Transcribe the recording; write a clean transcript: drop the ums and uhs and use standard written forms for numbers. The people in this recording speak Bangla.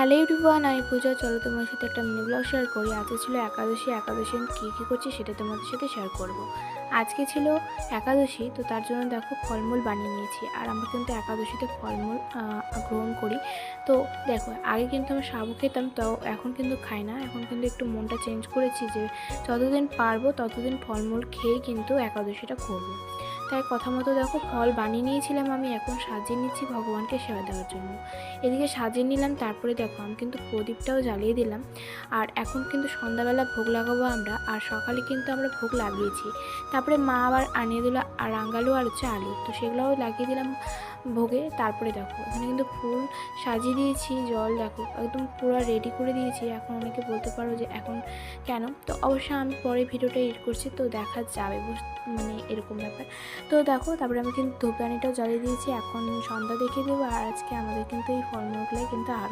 হ্যালো এভরিওয়ান, আমি পূজা। চলো তোমার সাথে একটা মিনি ব্লগ শেয়ার করি। আজকে ছিল একাদশী। একাদশী আমি কী করছি সেটা তোমাদের সাথে শেয়ার করব। আজকে ছিল একাদশী, তো তার জন্য দেখো ফলমূল বানিয়ে নিয়েছি। আর আমরা কিন্তু একাদশীতে ফলমূল গ্রহণ করি। তো দেখো, আগে কিন্তু আমি সাবু খেতাম, তো এখন কিন্তু খাই না। এখন কিন্তু একটু মনটা চেঞ্জ করেছি যে যতদিন পারবো ততদিন ফলমূল খেয়েই কিন্তু একাদশীটা করবো। তাই কথা মতো দেখো ফল বানিয়ে নিয়েছিলাম আমি, এখন সাজিয়ে নিচ্ছি ভগবানকে সেবা দেওয়ার জন্য। এদিকে সাজিয়ে নিলাম, তারপরে দেখো আমি কিন্তু প্রদীপটাও জ্বালিয়ে দিলাম। আর এখন কিন্তু সন্ধ্যাবেলা ভোগ লাগাবো আমরা, আর সকালে কিন্তু আমরা ভোগ লাগিয়েছি। তারপরে মা আবার আনিয়ে দিল আর রাঙ্গালু আর আলু, তো সেগুলোও লাগিয়ে দিলাম ভোগে। তারপরে দেখো এখানে কিন্তু ফুল সাজিয়ে দিয়েছি, জল দেখো একদম পুরো রেডি করে দিয়েছি। এখন অনেকে বলতে পারো যে এখন কেন, তো অবশ্যই আমি পরে ভিডিওটা এডিট করছি, তো দেখা যাবে মানে এরকম ব্যাপার। তো দেখো তারপরে আমি কিন্তু ধূপদানিটাও জ্বালিয়ে দিয়েছি। এখন সন্ধ্যা দেখিয়ে দেবো। আর আজকে আমাদের কিন্তু এই ফলমূলগুলোই কিন্তু আহার